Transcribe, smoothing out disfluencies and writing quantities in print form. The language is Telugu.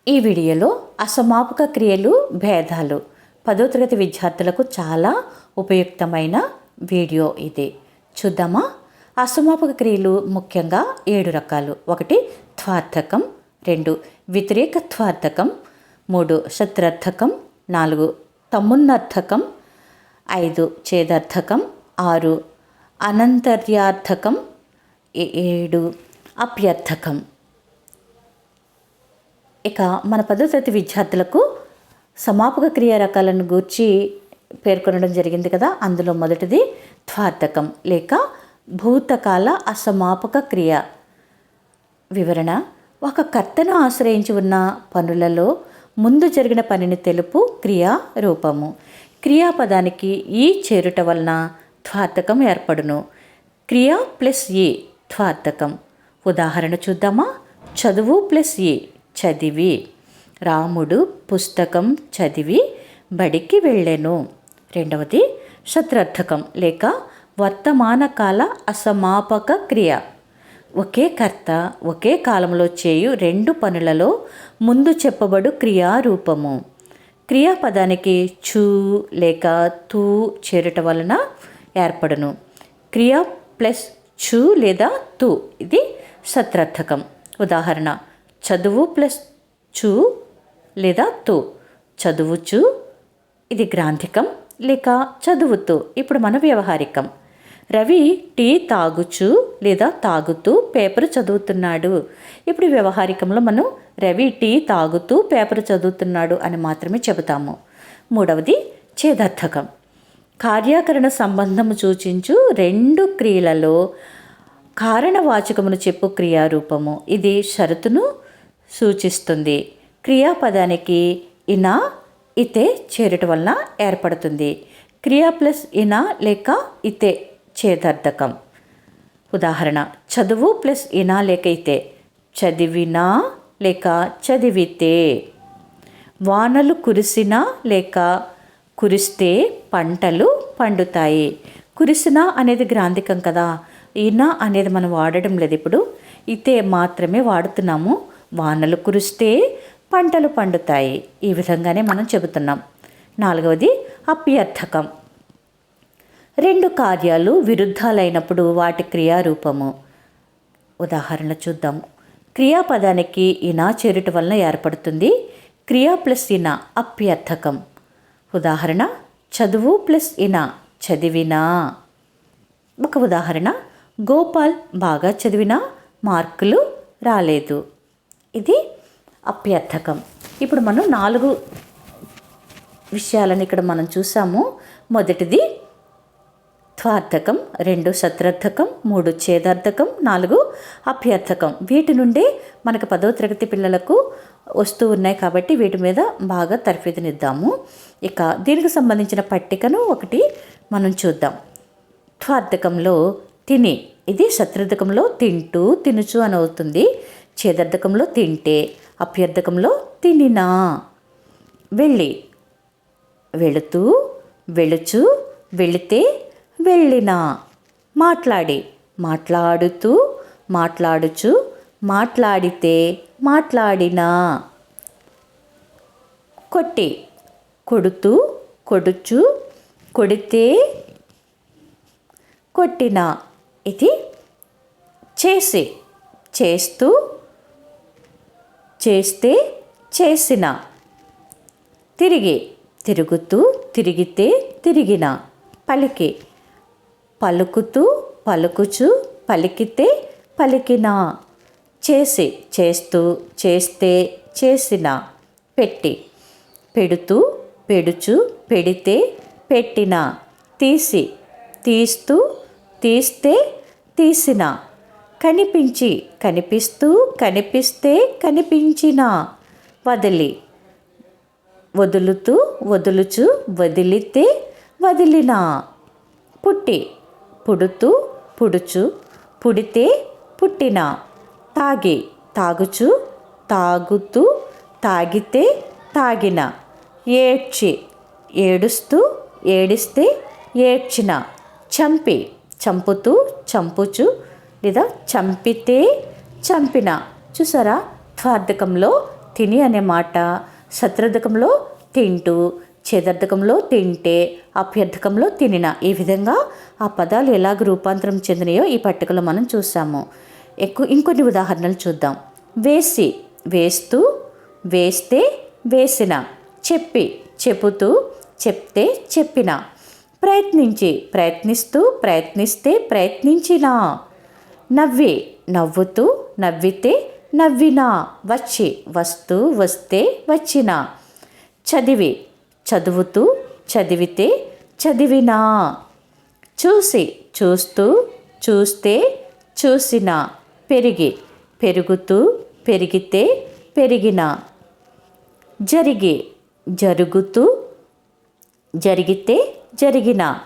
ఈ వీడియోలో అసమాపక క్రియలు భేదాలు 10వ తరగతి విద్యార్థులకు చాలా ఉపయుక్తమైన వీడియో ఇది. చూద్దామా? అసమాపక క్రియలు ముఖ్యంగా 7 రకాలు. 1 త్వార్థకం, 2 వ్యతిరేక త్వార్థకం, 3 శత్రర్థకం, 4 తమున్నర్థకం, 5 ఛేదర్థకం, 6 అనంతర్యార్థకం, 7 అప్యర్థకం. ఇక మన 10వ తరగతి విద్యార్థులకు సమాపక క్రియ రకాలను గూర్చి పేర్కొనడం జరిగింది కదా. అందులో మొదటిది త్వార్థకం లేక భూతకాల అసమాపక క్రియ. వివరణ: ఒక కర్తను ఆశ్రయించి ఉన్న పనులలో ముందు జరిగిన పనిని తెలుపు క్రియా రూపము. క్రియాపదానికి ఈ చేరుట వలన త్వార్థకం ఏర్పడును. క్రియ ప్లస్ ఈ త్వార్థకం. ఉదాహరణ చూద్దామా? చదువు ప్లస్ ఈ చదివి. రాముడు పుస్తకం చదివి బడికి వెళ్ళెను. రెండవది శత్రర్థకం లేక వర్తమాన కాల అసమాపక క్రియ. ఒకే కర్త ఒకే కాలంలో చేయు 2 పనులలో ముందు చెప్పబడు క్రియారూపము. క్రియాపదానికి చూ లేక తూ చేరుట వలన ఏర్పడును. క్రియ ప్లస్ చూ లేదా తూ ఇది శత్రర్థకం. ఉదాహరణ: చదువు ప్లస్ చూ లేదా తూ చదువుచు. ఇది గ్రాంథికం లేక చదువుతూ. ఇప్పుడు మన వ్యవహారికం. రవి టీ తాగుచు లేదా తాగుతూ పేపర్ చదువుతున్నాడు. ఇప్పుడు వ్యవహారికంలో మనం రవి టీ తాగుతూ పేపర్ చదువుతున్నాడు అని మాత్రమే చెబుతాము. మూడవది ఛేదర్థకం. కార్యాకరణ సంబంధము సూచించు 2 క్రియలలో కారణవాచకమును చెప్పు క్రియారూపము. ఇది షరతును సూచిస్తుంది. క్రియాపదానికి ఇనా ఇతే చేరుట వలన ఏర్పడుతుంది. క్రియా ప్లస్ ఇనా లేక ఇతే ఛేదర్థకం. ఉదాహరణ: చదువు ప్లస్ ఇనా లేక ఇతే చదివినా లేక చదివితే. వానలు కురిసినా లేక కురిస్తే పంటలు పండుతాయి. కురిసినా అనేది గ్రాంథికం కదా. ఇనా అనేది మనం వాడడం లేదు. ఇప్పుడు ఇతే మాత్రమే వాడుతున్నాము. వానలు కురిస్తే పంటలు పండుతాయి. ఈ విధంగానే మనం చెబుతున్నాం. నాలుగవది అప్యర్థకం. 2 కార్యాలు విరుద్ధాలైనప్పుడు వాటి క్రియారూపము. ఉదాహరణ చూద్దాం. క్రియాపదానికి ఇనా చేరుట వలన ఏర్పడుతుంది. క్రియా ప్లస్ ఇనా అప్యర్థకం. ఉదాహరణ: చదువు ప్లస్ ఇనా చదివినా. ఒక ఉదాహరణ: గోపాల్ బాగా చదివినా మార్కులు రాలేదు. ఇది అప్యర్థకం. ఇప్పుడు మనం 4 విషయాలను ఇక్కడ మనం చూసాము. మొదటిది త్వార్థకం, 2 శత్రర్థకం, 3 ఛేదార్థకం, 4 అప్యర్థకం. వీటి నుండే మనకు 10వ తరగతి పిల్లలకు వస్తూ ఉన్నాయి కాబట్టి వీటి మీద బాగా తర్ఫీదునిద్దాము. ఇక దీనికి సంబంధించిన పట్టికను ఒకటి మనం చూద్దాం. త్వార్థకంలో తిని, ఇది శత్రర్థకంలో తింటూ తినుచు అని అవుతుంది. ఛేదర్థకంలో తింటే, అప్యర్థకంలో తినినా. వెళ్ళి, వెళుతూ వెళుచు వెళితే వెళ్ళినా. మాట్లాడి, మాట్లాడుతూ మాట్లాడుచు మాట్లాడితే మాట్లాడినా. కొట్టి, కొడుతూ కొడుచు కొడితే కొట్టినా. ఇది చేసి, చేస్తూ చేస్తే చేసిన. తిరిగి, తిరుగుతూ తిరిగితే తిరిగిన. పలికి, పలుకుతూ పలుకుచు పలికితే పలికిన. చేసి, చేస్తూ చేస్తే చేసిన. పెట్టి, పెడుతూ పెడుచు పెడితే పెట్టిన. తీసి, తీస్తూ తీస్తే తీసిన. కనిపించి, కనిపిస్తూ కనిపిస్తే కనిపించిన. వదిలి, వదులుతూ వదులుచు వదిలితే వదిలిన. పుట్టి, పుడుతూ పుడుచు పుడితే పుట్టిన. తాగి, తాగుచు తాగుతూ తాగితే తాగిన. ఏడ్చి, ఏడుస్తూ ఏడిస్తే ఏడ్చిన. చంపి, చంపుతూ చంపుచు లేదా చంపితే చంపిన. చూసారా? త్వార్థకంలో తిని అనే మాట సత్రర్థకంలో తింటూ, చేదర్థకంలో తింటే, అప్యర్థకంలో తినిన. ఈ విధంగా ఆ పదాలు ఎలాగ రూపాంతరం చెందినాయో ఈ పట్టికలో మనం చూసాము. ఇంకొన్ని ఉదాహరణలు చూద్దాం. వేసి, వేస్తూ, వేస్తే, వేసిన. చెప్పి, చెబుతూ, చెప్తే, చెప్పిన. ప్రయత్నించి, ప్రయత్నిస్తూ, ప్రయత్నిస్తే, ప్రయత్నించిన. నవ్వి, నవ్వుతూ, నవ్వితే, నవ్విన. వచ్చి, వస్తూ, వస్తే, వచ్చిన. చదివి, చదువుతూ, చదివితే, చదివిన. చూసి, చూస్తూ, చూస్తే, చూసిన. పెరిగి, పెరుగుతూ, పెరిగితే, పెరిగిన. జరిగి, జరుగుతూ, జరిగితే, జరిగిన.